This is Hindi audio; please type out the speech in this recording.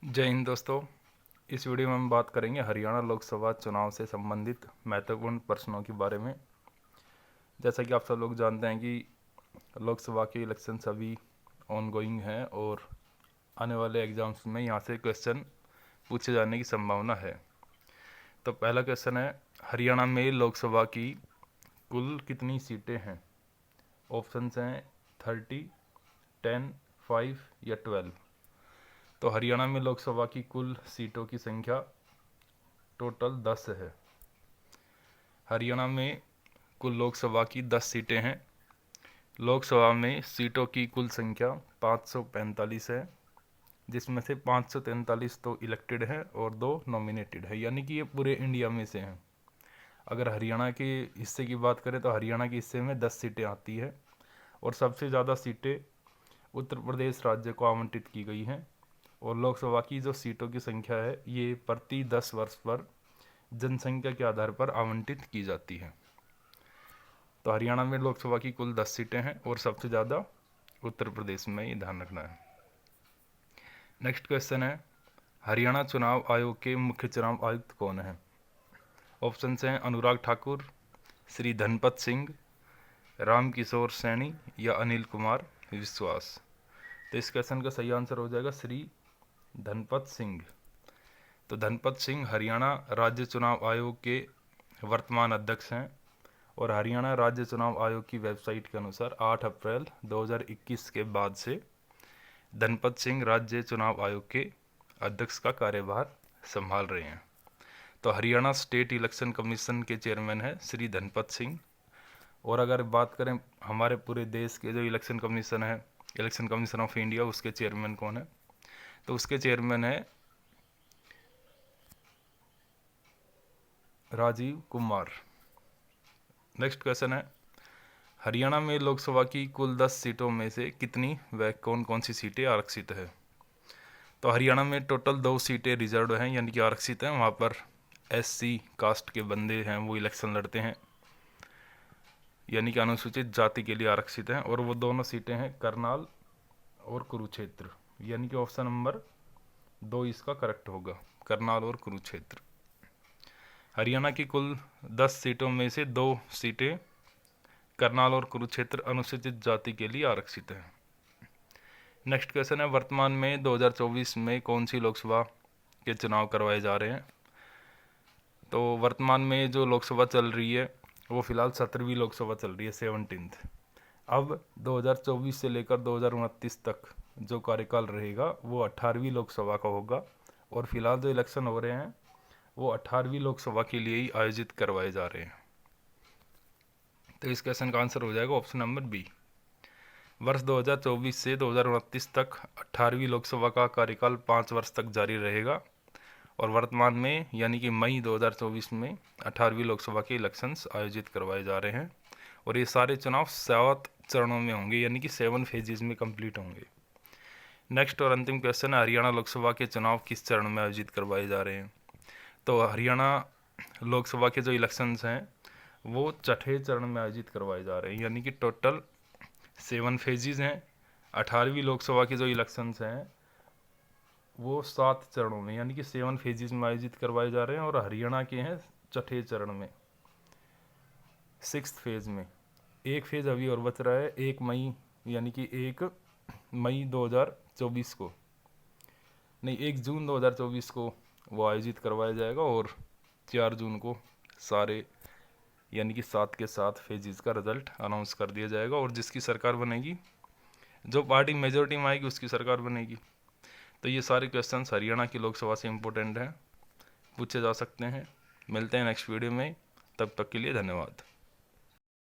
जय हिंद दोस्तों। इस वीडियो में हम बात करेंगे हरियाणा लोकसभा चुनाव से संबंधित महत्वपूर्ण प्रश्नों के बारे में। जैसा कि आप सब लोग जानते हैं कि लोकसभा के इलेक्शन अभी ऑनगोइंग हैं और आने वाले एग्ज़ाम्स में यहाँ से क्वेश्चन पूछे जाने की संभावना है। तो पहला क्वेश्चन है, हरियाणा में लोकसभा की कुल कितनी सीटें हैं? ऑप्शंस हैं 30, 10, 5 या 12। तो हरियाणा में लोकसभा की कुल सीटों की संख्या टोटल 10 है। हरियाणा में कुल लोकसभा की 10 सीटें हैं। लोकसभा में सीटों की कुल संख्या 545 है, जिसमें से 543 तो इलेक्टेड है और 2 नॉमिनेटेड है, यानी कि ये पूरे इंडिया में से हैं। अगर हरियाणा के हिस्से की बात करें तो हरियाणा के हिस्से में 10 सीटें आती है और सबसे ज़्यादा सीटें उत्तर प्रदेश राज्य को आवंटित की गई हैं। और लोकसभा की जो सीटों की संख्या है ये प्रति 10 वर्ष पर जनसंख्या के आधार पर आवंटित की जाती है। तो हरियाणा में लोकसभा की कुल 10 सीटें हैं और सबसे ज़्यादा उत्तर प्रदेश में, ये ध्यान रखना है। नेक्स्ट क्वेश्चन है, हरियाणा चुनाव आयोग के मुख्य चुनाव आयुक्त कौन है? ऑप्शन हैं अनुराग ठाकुर, श्री धनपत सिंह, राम किशोर सैनी या अनिल कुमार विश्वास। तो इस क्वेश्चन का सही आंसर हो जाएगा श्री धनपत सिंह। तो धनपत सिंह हरियाणा राज्य चुनाव आयोग के वर्तमान अध्यक्ष हैं और हरियाणा राज्य चुनाव आयोग की वेबसाइट के अनुसार 8 अप्रैल 2021 के बाद से धनपत सिंह राज्य चुनाव आयोग के अध्यक्ष का कार्यभार संभाल रहे हैं। तो हरियाणा स्टेट इलेक्शन कमीशन के चेयरमैन है श्री धनपत सिंह। और अगर बात करें हमारे पूरे देश के जो इलेक्शन कमीशन है, इलेक्शन कमीशन ऑफ इंडिया, उसके चेयरमैन कौन है? तो उसके चेयरमैन है राजीव कुमार। नेक्स्ट क्वेश्चन है, हरियाणा में लोकसभा की कुल 10 सीटों में से कितनी व कौन कौन सी सीटें आरक्षित है? तो हरियाणा में टोटल 2 सीटें रिजर्व हैं, यानी कि आरक्षित हैं। वहाँ पर SC कास्ट के बंदे हैं वो इलेक्शन लड़ते हैं, यानी कि अनुसूचित जाति के लिए आरक्षित हैं। और वो दोनों सीटें हैं करनाल और कुरुक्षेत्र, यानी कि ऑप्शन नंबर 2 इसका करेक्ट होगा, करनाल और कुरुक्षेत्र। हरियाणा की कुल 10 सीटों में से 2 सीटें करनाल और कुरुक्षेत्र अनुसूचित जाति के लिए आरक्षित हैं। नेक्स्ट क्वेश्चन है, वर्तमान में 2024 में कौन सी लोकसभा के चुनाव करवाए जा रहे हैं? तो वर्तमान में जो लोकसभा चल रही है वो फिलहाल 17वीं लोकसभा चल रही है, 17th। अब 2024 से लेकर 2029 तक जो कार्यकाल रहेगा वो 18वीं लोकसभा का होगा। और फिलहाल जो इलेक्शन हो रहे हैं वो 18वीं लोकसभा के लिए ही आयोजित करवाए जा रहे हैं। तो इस क्वेश्चन का आंसर हो जाएगा ऑप्शन नंबर बी। वर्ष 2024 से 2029 तक 18वीं लोकसभा का कार्यकाल 5 वर्ष तक जारी रहेगा। और वर्तमान में यानी कि मई 2024 में 18वीं लोकसभा के इलेक्शंस आयोजित करवाए जा रहे हैं। और ये सारे चुनाव 7 चरणों में होंगे, यानी कि 7 फेजेज में कंप्लीट होंगे। नेक्स्ट और अंतिम क्वेश्चन है, हरियाणा लोकसभा के चुनाव किस चरण में आयोजित करवाए जा रहे हैं? तो हरियाणा लोकसभा के जो इलेक्शंस हैं वो 6ठे चरण में आयोजित करवाए जा रहे हैं, यानी कि टोटल 7 फेजेज हैं। 18वीं लोकसभा के जो इलेक्शंस हैं वो 7 चरणों में, यानी कि 7 फेजेज में आयोजित करवाए जा रहे हैं। और हरियाणा के हैं 6ठे चरण में, 6th फेज में। एक फेज अभी और बच रहा है 1 मई, यानी कि 1 मई 2024 को, नहीं 1 जून 2024 को वो आयोजित करवाया जाएगा। और 4 जून को सारे यानी कि 7 के 7 फेजेस का रिजल्ट अनाउंस कर दिया जाएगा। और जिसकी सरकार बनेगी, जो पार्टी मेजोरिटी में आएगी उसकी सरकार बनेगी। तो ये सारे क्वेश्चंस हरियाणा की लोकसभा से इम्पोर्टेंट हैं, पूछे जा सकते हैं। मिलते हैं नेक्स्ट वीडियो में, तब तक के लिए धन्यवाद।